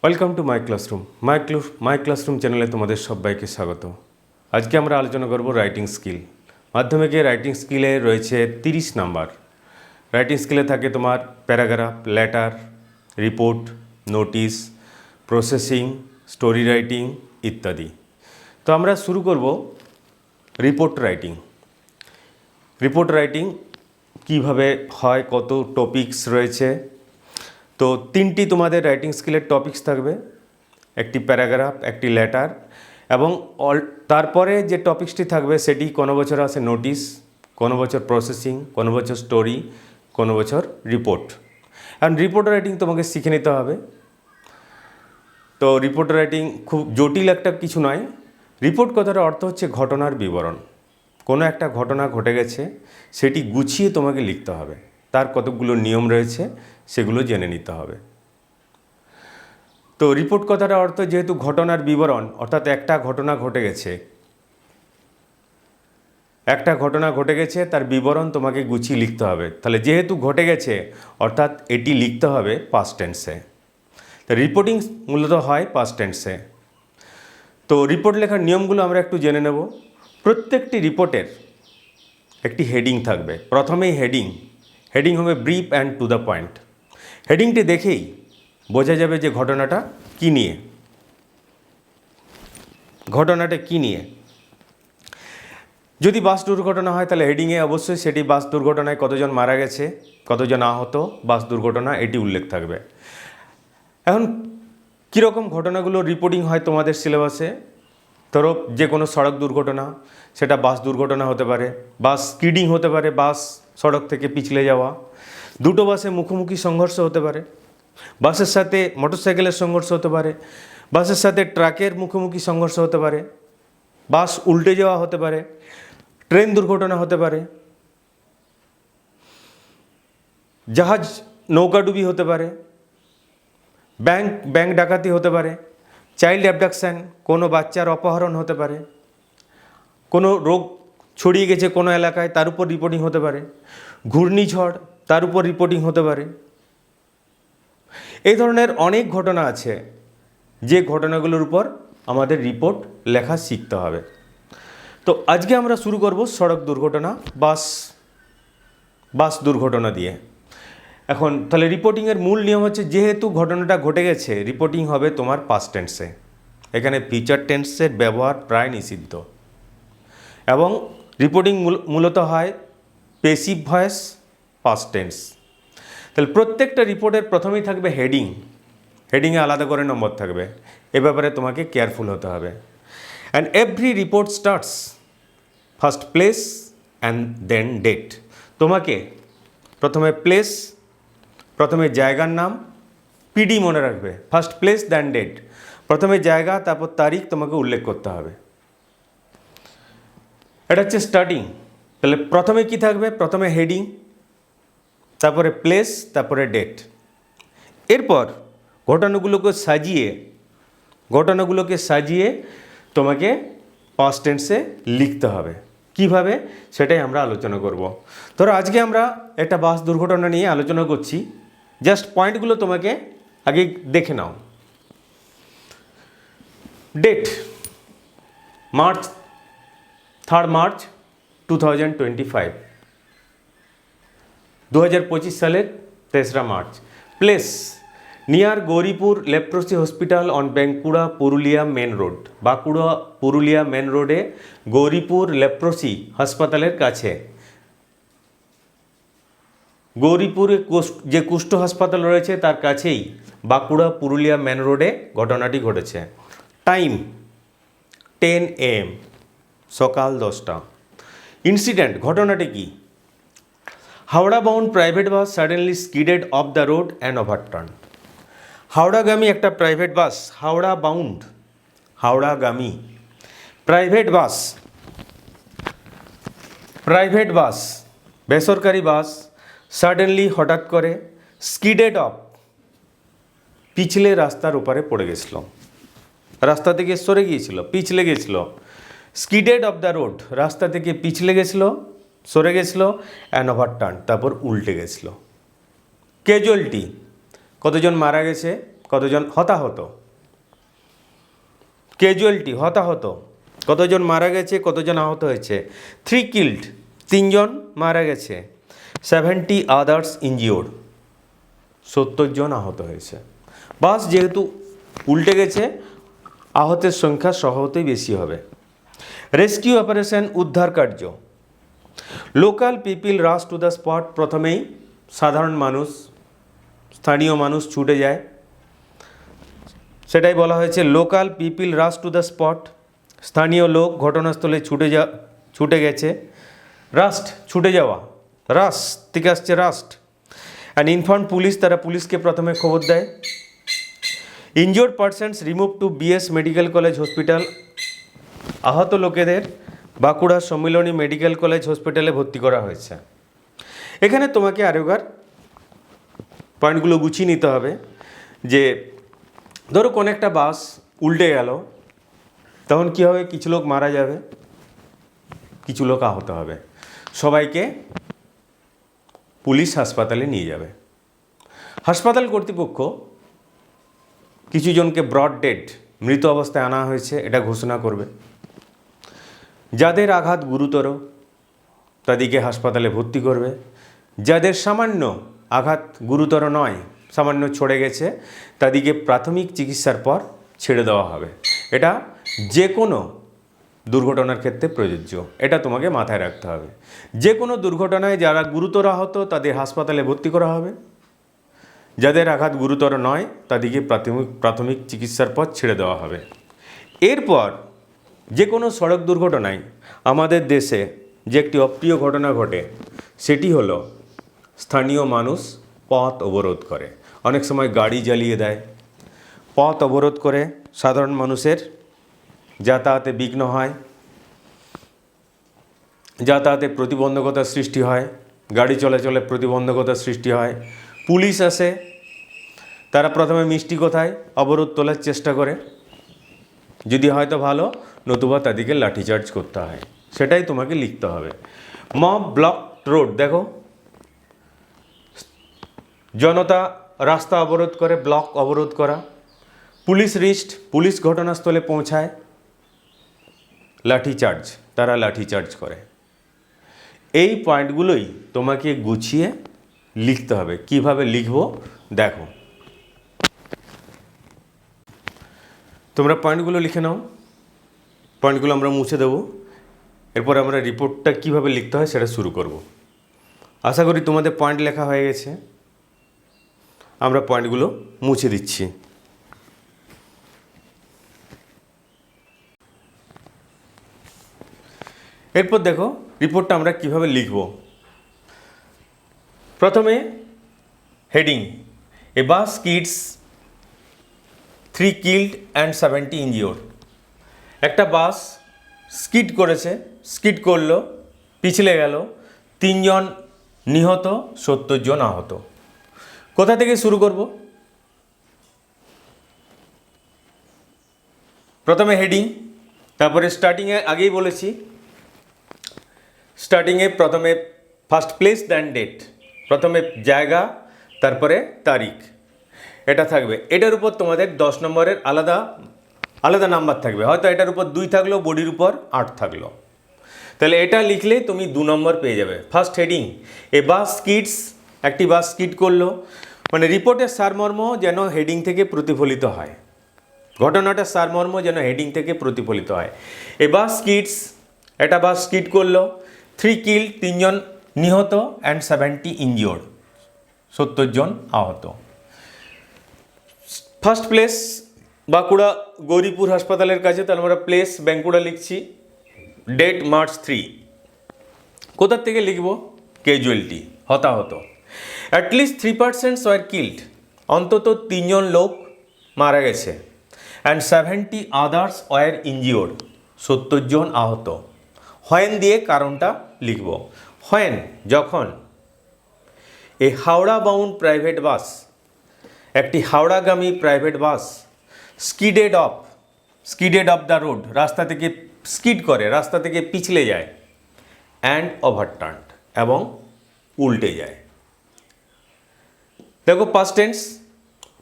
Welcome to my classroom. My classroom চ্যানেলে তোমাদের সবাইকে স্বাগত। আজকে আমরা আলোচনা করব রাইটিং স্কিল। মাধ্যমিকে রাইটিং স্কিলে রয়েছে 30 নাম্বার। রাইটিং স্কিলে থাকে তোমার paragraph, letter, report, notice, processing, story writing ইত্যাদি। তো আমরা শুরু করব রিপোর্ট রাইটিং। রিপোর্ট রাইটিং কীভাবে হয়, কত টপিকস রয়েছে। তো 3টি তোমাদের রাইটিং স্কিলের টপিকস থাকবে, একটি প্যারাগ্রাফ, একটি লেটার এবং তারপরে যে টপিকসটি থাকবে সেটি কোনো বছর আসে নোটিশ, কোনো বছর প্রসেসিং, কোনো বছর স্টোরি, কোনো বছর রিপোর্ট। আর রিপোর্ট রাইটিং তোমাকে শিখে নিতে হবে। তো রিপোর্ট রাইটিং খুব জটিল একটা কিছু নয়। রিপোর্ট কথার অর্থ হচ্ছে ঘটনার বিবরণ। কোনো একটা ঘটনা ঘটে গেছে, সেটি গুছিয়ে তোমাকে লিখতে হবে। তার কতগুলো নিয়ম রয়েছে সেগুলো জেনে নিতে হবে। তো রিপোর্ট কথাটার অর্থ যেহেতু ঘটনার বিবরণ, অর্থাৎ একটা ঘটনা ঘটে গেছে তার বিবরণ তোমাকে গুছিয়ে লিখতে হবে। তাহলে যেহেতু ঘটে গেছে অর্থাৎ এটি লিখতে হবে পাস্ট টেন্সে। তো রিপোর্টিং মূলত হয় পাস্ট টেন্সে। তো রিপোর্ট লেখার নিয়মগুলো আমরা একটু জেনে নেব। প্রত্যেকটি রিপোর্টের একটি হেডিং থাকবে। প্রথমেই হেডিং হবে brief and to the point. হেডিংটি দেখেই বোঝা যাবে যে ঘটনাটা কী নিয়ে। যদি বাস দুর্ঘটনা হয় তাহলে হেডিংয়ে অবশ্যই সেটি বাস দুর্ঘটনায় কতজন মারা গেছে, কতজন আহত, বাস দুর্ঘটনা এটি উল্লেখ থাকবে। এখন কীরকম ঘটনাগুলো রিপোর্টিং হয় তোমাদের সিলেবাসে? ধরো যে কোনো সড়ক দুর্ঘটনা, সেটা বাস দুর্ঘটনা হতে পারে, বাস স্কিডিং হতে পারে, বাস সড়ক থেকে পিছলে যাওয়া, দুটো বাসে মুখোমুখি সংঘর্ষ হতে পারে, বাসের সাথে মোটরসাইকেলের সংঘর্ষ হতে পারে, বাসের সাথে ট্রাকের মুখোমুখি সংঘর্ষ হতে পারে, বাস উল্টে যাওয়া হতে পারে, ট্রেন দুর্ঘটনা হতে পারে, জাহাজ নৌকাডুবি হতে পারে, ব্যাংক ডাকাতি হতে পারে, চাইল্ড অ্যাবডাকশান, কোনো বাচ্চার অপহরণ হতে পারে, কোনো রোগ ছড়িয়ে গেছে কোনো এলাকায় তার উপর রিপোর্টিং হতে পারে, ঘূর্ণিঝড় তার উপর রিপোর্টিং হতে পারে। এই ধরনের অনেক ঘটনা আছে যে ঘটনাগুলোর উপর আমাদের রিপোর্ট লেখা শিখতে হবে। তো আজকে আমরা শুরু করব সড়ক দুর্ঘটনা, বাস দুর্ঘটনা দিয়ে। এখন তাহলে রিপোর্টিংয়ের মূল নিয়ম হচ্ছে, যেহেতু ঘটনাটা ঘটে গেছে রিপোর্টিং হবে তোমার পাস্ট টেন্সে। এখানে ফিউচার টেন্সের ব্যবহার প্রায় নিষিদ্ধ এবং রিপোর্টিং মূলত হয় পেসিভ ভয়েস, পাস্ট টেন্স। তাহলে প্রত্যেকটা রিপোর্টের প্রথমেই থাকবে হেডিংয়ে আলাদা করে নম্বর থাকবে। এ ব্যাপারে তোমাকে কেয়ারফুল হতে হবে। And every report starts first place and then date. তোমাকে প্রথমে প্লেস, প্রথমে জায়গার নাম, পিডি মনে রাখবে, ফার্স্ট প্লেস দেন ডেট। প্রথমে জায়গা, তারপর তারিখ তোমাকে উল্লেখ করতে হবে। এটা হচ্ছে স্টার্টিং। তাহলে প্রথমে কি থাকবে? প্রথমে হেডিং, তারপরে প্লেস, তারপরে ডেট। এরপর ঘটনাগুলোকে সাজিয়ে তোমাকে পাস্ট টেন্সে লিখতে হবে। কিভাবে সেটাই আমরা আলোচনা করব। ধরো আজকে আমরা একটা বাস দুর্ঘটনা নিয়ে আলোচনা করছি। জাস্ট পয়েন্টগুলো তোমাকে আগে দেখে নাও। ডেট 3 মার্চ 2025, 2025 সালের 3রা March. Place near Gouripur leprosy hospital on Bankura Purulia main road. Bankura Purulia main রোডে গৌরীপুর লেপ্রোসি হাসপাতালের কাছে। গৌরীপুরে যে কুষ্ঠ হাসপাতাল রয়েছে তার কাছেই বাঁকুড়া পুরুলিয়া মেন রোডে ঘটনাটি ঘটেছে। টাইম 10 AM, সকাল 10টা। ইনসিডেন্ট, ঘটনাটি কি? Howrah bound private bus suddenly skidded off the road and overturn. হাওড়াগামী একটা প্রাইভেট বাস, হাওড়াগামী প্রাইভেট বাস, বেসরকারি বাস সাডেনলি হঠাৎ করে স্কিডেড অফ পিছলে রাস্তার ওপারে পড়ে গেছিল, রাস্তা থেকে সরে গিয়েছিল, পিছলে গেছিল। স্কিডেড অফ দ্য রোড, রাস্তা থেকে পিছলে গেছিল, সরে গেছিল, অ্যান্ড ওভারটার্ন, তারপর উল্টে গেছিল। ক্যাজুয়ালিটি, কতজন মারা গেছে, কতজন হতাহত, ক্যাজুয়ালিটি হতাহত, কতজন মারা গেছে, কতজন আহত হয়েছে। 3 কিল্ড, 3 জন মারা গেছে। 70 আদার্স ইনজিওর্ড, 70 জন আহত হয়েছে। বাস যেহেতু উল্টে গেছে, আহতের সংখ্যা স্বভাবতই বেশি হবে। রেস্কিউ অপারেশন, উদ্ধার কার্য। Local people rush to the spot, প্রথমেই সাধারণ মানুষ, স্থানীয় মানুষ ছুটে যায়, সেটাই বলা হয়েছে local people rush to the spot. স্থানীয় লোক ঘটনাস্থলে ছুটে গেছে। রাস্ট, ছুটে যাওয়া, রাশ থেকে আসছে রাস্ট। অ্যান্ড ইনফর্ম পুলিশ, তারা পুলিশকে প্রথমে খবর দেয়। Injured persons remove to BS medical college hospital, আহত লোকেদের বাঁকুড়া সম্মিলনী মেডিকেল কলেজ হসপিটালে ভর্তি করা হয়েছে। এখানে তোমাকে আরেকবার পয়েন্টগুলো গুছিয়ে নিতে হবে যে ধরো কোনো একটা বাস উল্টে গেল, তখন কী হবে, কিছু লোক মারা যাবে, কিছু লোক আহত হবে, সবাইকে পুলিশ হাসপাতালে নিয়ে যাবে। হাসপাতাল কর্তৃপক্ষ কিছু জনকে ব্রড ডেড, মৃত অবস্থায় আনা হয়েছে, এটা ঘোষণা করবে। যাদের আঘাত গুরুতর তাদেরকে হাসপাতালে ভর্তি করবে। যাদের সামান্য আঘাত গুরুতর নয়, সামান্য ছড়ে গেছে, তাদেরকে প্রাথমিক চিকিৎসার পর ছেড়ে দেওয়া হবে। এটা যে কোনো দুর্ঘটনার ক্ষেত্রে প্রযোজ্য, এটা তোমাকে মাথায় রাখতে হবে। যে কোনো দুর্ঘটনায় যারা গুরুতর আহত তাদের হাসপাতালে ভর্তি করা হবে, যাদের আঘাত গুরুতর নয় তাদেরকে প্রাথমিক চিকিৎসার পর ছেড়ে দেওয়া হবে। এরপর যে কোনো সড়ক দুর্ঘটনায় আমাদের দেশে যে একটি অপ্রিয় ঘটনা ঘটে, সেটি হলো স্থানীয় মানুষ পথ অবরোধ করে, অনেক সময় গাড়ি জ্বালিয়ে দেয়, পথ অবরোধ করে সাধারণ মানুষের যাতায়াতে বিঘ্ন হয়, যাতায়াতে প্রতিবন্ধকতার সৃষ্টি হয়, গাড়ি চলাচলে প্রতিবন্ধকতার সৃষ্টি হয়। পুলিশ আসে, তারা প্রথমে মিষ্টি কথায় অবরোধ তোলার চেষ্টা করে, যদি হয়তো ভালো, নতুবা তাদেরকে লাঠিচার্জ করতে হয়। সেটাই তোমাকে লিখতে হবে। মব ব্লক রোড, দেখো জনতা রাস্তা অবরোধ করে, ব্লক অবরোধ করা। পুলিশ রিস্ট, পুলিশ ঘটনাস্থলে পৌঁছায়। লাঠিচার্জ, তারা লাঠিচার্জ করে। এই পয়েন্টগুলোই তোমাকে গুছিয়ে লিখতে হবে। কিভাবে লিখবো দেখো, তোমরা পয়েন্টগুলো লিখে নাও, পয়েন্টগুলো আমরা মুছে দেবো। এরপর আমরা রিপোর্টটা কিভাবে লিখতে হয় সেটা শুরু করব। আশা করি তোমাদের পয়েন্ট লেখা হয়ে গেছে। আমরা পয়েন্টগুলো মুছে দিচ্ছি। এরপর দেখো রিপোর্টটা আমরা কিভাবে লিখব। প্রথমে heading, a bus skids 3 killed and 70 injured. একটা বাস স্কিড করেছে, স্কিড করলো, পিছলে গেল, 3 জন নিহত, 70 জন আহত। কোথা থেকে শুরু করব? প্রথমে হেডিং, তারপরে স্টার্টিংয়ে আগেই বলেছি, স্টার্টিংয়ে প্রথমে ফার্স্ট প্লেস দেন ডেট, প্রথমে জায়গা তারপরে তারিখ, এটা থাকবে। এটার উপর তোমাদের 10 নম্বরের আলাদা আলাদা নাম্বার থাকবে, হয়তো এটার উপর 2 থাকলো, বডির উপর 8 থাকলো। তাহলে এটা লিখলেই তুমি 2 নম্বর পেয়ে যাবে। ফার্স্ট হেডিং, এ বাস স্কিডস, একটি বাস স্কিড করলো, মানে রিপোর্টের সারমর্ম যেন হেডিং থেকে প্রতিফলিত হয়, ঘটনাটার সারমর্ম যেন হেডিং থেকে প্রতিফলিত হয়। এ বাস স্কিডস, একটা বাস স্কিড করলো, 3 কিল্ড, 3 জন নিহত, অ্যান্ড 70 ইনজিওর্ড, 70 জন আহত। ফার্স্ট প্লেস বাঁকুড়া গৌরীপুর হাসপাতালের কাছে, তাহলে আমরা প্লেস বাঁকুড়া লিখছি। Date March 3। কোথার থেকে লিখব? ক্যাজুয়ালিটি, হতাহত। অ্যাটলিস্ট 3% ওয়ার কিল্ড, অন্তত 3 জন লোক মারা গেছে। অ্যান্ড 70 আদার্স ওয়ার ইনজিওর্ড, 70 জন আহত। হোয়েন দিয়ে কারণটা লিখব। হোয়েন, যখন a Howrah bound private bus, একটি হাওড়াগামী private bus skidded off the road, রাস্তা থেকে স্কিড করে, রাস্তা থেকে পিছলে যায়, অ্যান্ড ওভারটার্নড, এবং উল্টে যায়। দেখো past tense,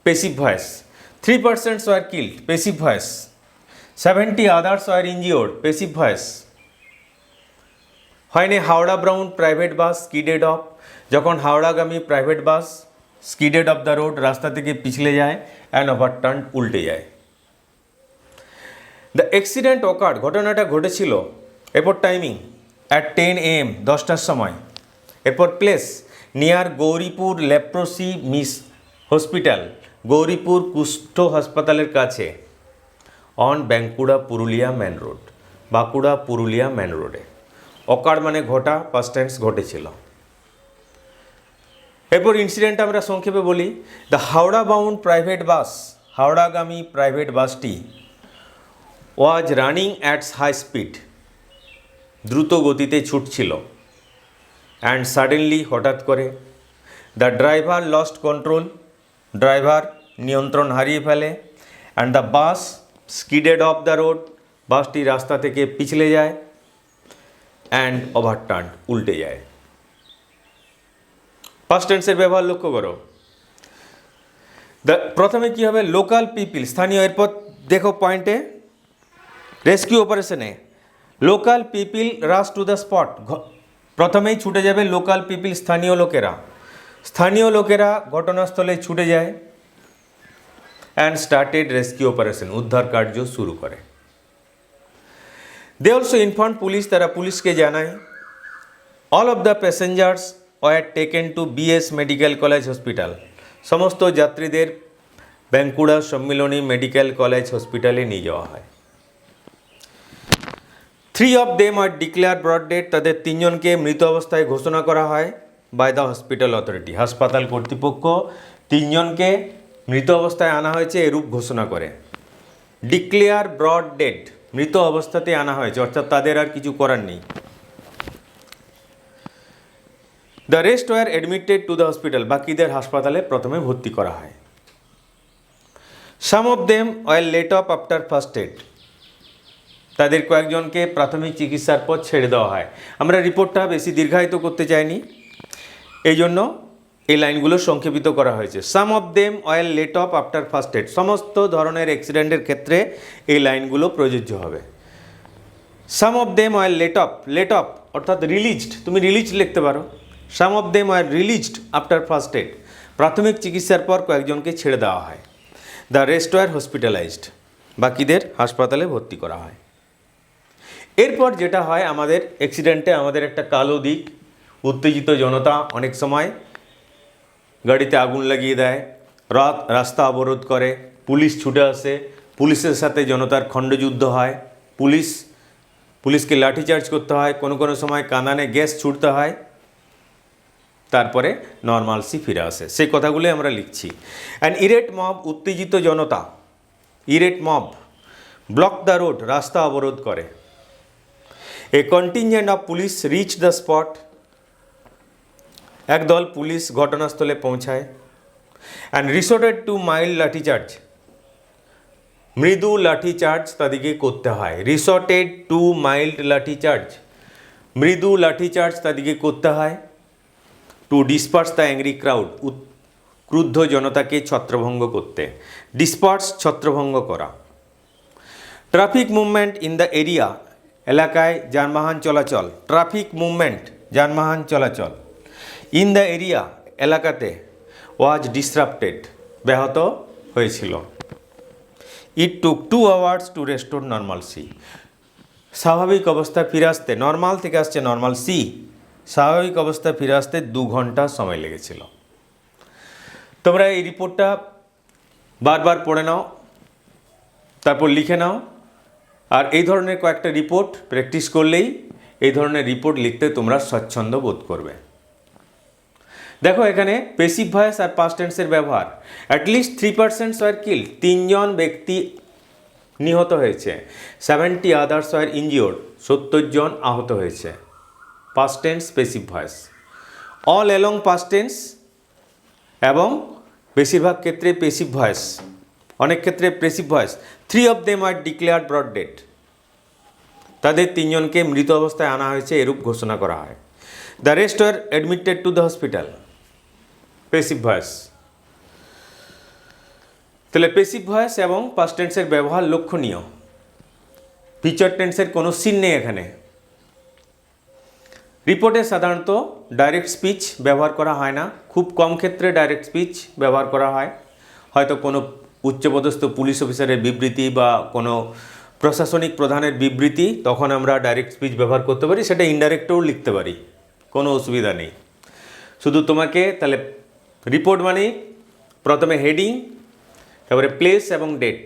passive voice, 3% were killed, passive voice. 70 others were injured, passive voice. When a Howrah bound private bus skidded off, যখন হাওড়াগামী private bus skidded off the road, রাস্তা থেকে পিছলে যায় অ্যান্ড ওভারটার্ন, উল্টে যায়। দ্য অ্যাক্সিডেন্ট অকার্ড, ঘটনাটা ঘটেছিল এরপর টাইমিং অ্যাট 10 AM, 10টার সময়। এরপর place near Gouripur leprosy mission hospital, Gouripur কুষ্ঠ হাসপাতালের কাছে, on Bankura Purulia main road, Bankura Purulia main রোডে। অকার্ড মানে ঘটা, পাস্ট টেন্স ঘটেছিল। এরপর ইনসিডেন্ট আমরা সংক্ষেপে বলি। The Howrah bound private bus, হাওড়াগামী প্রাইভেট বাসটি was running at high speed, দ্রুত গতিতে ছুটছিল। অ্যান্ড সাডেনলি, হঠাৎ করে, the driver lost control, driver নিয়ন্ত্রণ হারিয়ে ফেলে। And the bus skidded off the road, বাসটি রাস্তা থেকে পিছলে যায়। অ্যান্ড ওভারটার্ন, উল্টে যায়। পাস্ট টেন্সের ব্যবহার লক্ষ্য করো। প্রথমে কি হবে, লোকাল পিপল, স্থানীয়। এরপর দেখো পয়েন্টে, রেস্কিউ অপারেশনে local people rush to the spot, প্রথমেই ছুটে যাবে লোকাল পিপল, স্থানীয় লোকেরা। স্থানীয় লোকেরা ঘটনাস্থলে ছুটে যায়। অ্যান্ড স্টার্টেড রেস্কিউ অপারেশন, উদ্ধার কার্য শুরু করে। দে অলসো ইনফর্ম পুলিশ, তারা পুলিশকে জানায়। All of the passengers were taken to BS medical college hospital, সমস্ত যাত্রীদের বাঁকুড়া সম্মিলনী মেডিকেল কলেজ হসপিটালে নিয়ে যাওয়া হয়। 3 of them are declared brought dead, তাদের 3 জনকে মৃত অবস্থায় ঘোষণা করা হয় বাই দ্য হসপিটাল অথরিটি, হাসপাতাল কর্তৃপক্ষ 3 জনকে মৃত অবস্থায় আনা হয়েছে এরূপ ঘোষণা করে। ডিক্লেয়ার ব্রড ডেড, মৃত অবস্থাতে আনা হয়েছে, অর্থাৎ তাদের আর কিছু করার নেই। The rest were admitted to the hospital, বাকিদের হাসপাতালে প্রথমে ভর্তি করা হয়। Some of them were let off after first aid, তাদের কয়েকজনকে প্রাথমিক চিকিৎসার পর ছেড়ে দেওয়া হয়। আমরা রিপোর্টটা বেশি দীর্ঘায়িত করতে চাইনি, এই জন্য এই লাইনগুলো সংক্ষেপিত করা হয়েছে। Some of them were let off after first aid, সমস্ত ধরনের অ্যাক্সিডেন্টের ক্ষেত্রে এই লাইনগুলো প্রযোজ্য হবে। Some of them were let off অর্থাৎ রিলিজড, তুমি রিলিজড লিখতে পারো। Some of them were released after first aid, প্রাথমিক চিকিৎসার পর কয়েকজনকে ছেড়ে দেওয়া হয়। দ্য রেস্ট ওয়ার হসপিটালাইজড, বাকিদের হাসপাতালে ভর্তি করা হয়। এরপর যেটা হয় আমাদের অ্যাক্সিডেন্টে, আমাদের একটা কালো দিক, উত্তেজিত জনতা অনেক সময় গাড়িতে আগুন লাগিয়ে দেয়, রাস্তা অবরোধ করে, পুলিশ ছুটে আসে, পুলিশের সাথে জনতার খণ্ডযুদ্ধ হয়, পুলিশকে লাঠিচার্জ করতে হয়, কোনো কোনো সময় কাঁদানে গ্যাস ছুটতে হয়, তারপরে নর্মালসি ফিরে আসে। সেই কথাগুলোই আমরা লিখছি। অ্যান্ড ইরেট মব, উত্তেজিত জনতা, irate mob block the road, রাস্তা অবরোধ করে। A contingent of police reach the spot, একদল পুলিশ ঘটনাস্থলে পৌঁছায়। And resorted to mild lathicharge, মৃদু লাঠিচার্জ তাদেরকে করতে হয়। রিসোর্টেড টু মাইল্ড লাঠিচার্জ, মৃদু লাঠিচার্জ তাদেরকে করতে হয়। To disperse the angry crowd, ক্রুদ্ধ জনতাকে ছত্রভঙ্গ করতে। ডিসপার্স, ছত্রভঙ্গ করা। Traffic movement in the area, এলাকায় যানবাহন চলাচল। ট্রাফিক মুভমেন্ট, যানবাহন চলাচল। ইন দ্য এরিয়া, এলাকাতে। ওয়াজ ডিসরাপ্টেড, ব্যাহত হয়েছিল। ইট টুক 2 hours টু রেস্টোর নর্মালসি, স্বাভাবিক অবস্থায় ফিরে আসতে, নর্মাল থেকে আসছে নর্মালসি, স্বাভাবিক অবস্থায় ফিরে আসতে 2 ঘন্টা সময় লেগেছিল। তোমরা এই রিপোর্টটা বারবার পড়ে নাও, তারপর লিখে নাও। আর এই ধরনের কয়েকটা রিপোর্ট প্র্যাকটিস করলেই এই ধরনের রিপোর্ট লিখতে তোমরা স্বচ্ছন্দ বোধ করবে। দেখো এখানে পেসিভ ভয়েস আর পাস্ট টেন্সের ব্যবহার। অ্যাটলিস্ট 3% ওয়ার কিল্ড, 3 জন ব্যক্তি নিহত হয়েছে। 70 আদার্স ওয়ার ইনজিওর্ড, 70 জন আহত হয়েছে। Past tense, passive voice. All along past tense, এবং বেশিরভাগ ক্ষেত্রে পেসিভ ভয়েস, অনেক ক্ষেত্রে passive voice. 3 of them are declared brought dead, তাদের 3 জনকে মৃত অবস্থায় আনা হয়েছে এরূপ ঘোষণা করা হয়। The rest were admitted to the hospital, passive voice. তাহলে পেসিভ ভয়েস এবং পাস্ট টেন্সের ব্যবহার লক্ষণীয়। ফিউচার টেন্সের কোনো সিন নেই এখানে। রিপোর্টে সাধারণত ডাইরেক্ট স্পিচ ব্যবহার করা হয় না, খুব কম ক্ষেত্রে ডাইরেক্ট স্পিচ ব্যবহার করা হয়। হয়তো কোনো উচ্চপদস্থ পুলিশ অফিসারের বিবৃতি বা কোনো প্রশাসনিক প্রধানের বিবৃতি, তখন আমরা ডাইরেক্ট স্পিচ ব্যবহার করতে পারি, সেটা ইনডাইরেক্টও লিখতে পারি, কোনো অসুবিধা নেই। শুধু তোমাকে তাহলে রিপোর্ট মানে প্রথমে হেডিং, তারপরে প্লেস এবং date,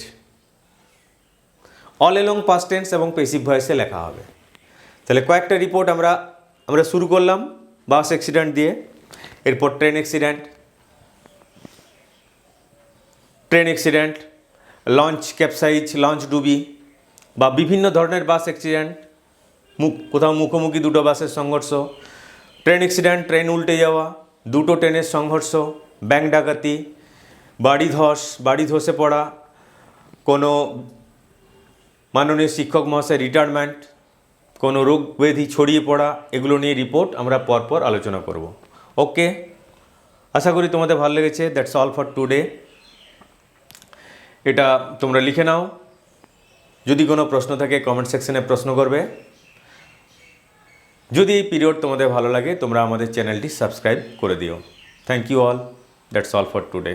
all along past tense এবং পেসিভ ভয়েসে লেখা হবে। তাহলে কয়েকটা রিপোর্ট আমরা শুরু করলাম বাস অ্যাক্সিডেন্ট দিয়ে, এরপর train accident, launch capsize, launch ডুবি, বা বিভিন্ন ধরনের বাস অ্যাক্সিডেন্ট, কোথাও মুখোমুখি দুটো বাসের সংঘর্ষ, ট্রেন অ্যাক্সিডেন্ট, ট্রেন উল্টে যাওয়া, দুটো ট্রেনের সংঘর্ষ, ব্যাংক ডাকাতি, বাড়ি ধসে পড়া, কোনো মাননীয় শিক্ষক মহাশয় রিটায়ারমেন্ট, কোনো রোগ ব্যাধি ছড়িয়ে পড়া, এগুলো নিয়ে রিপোর্ট আমরা পরপর আলোচনা করব। ওকে, আশা করি তোমাদের ভালো লেগেছে। That's all for today. এটা তোমরা লিখে নাও, যদি কোনো প্রশ্ন থাকে কমেন্ট সেকশনে প্রশ্ন করবে। যদি এই পিরিয়ড তোমাদের ভালো লাগে তোমরা আমাদের চ্যানেলটি সাবস্ক্রাইব করে দিও। Thank you all, that's all for today.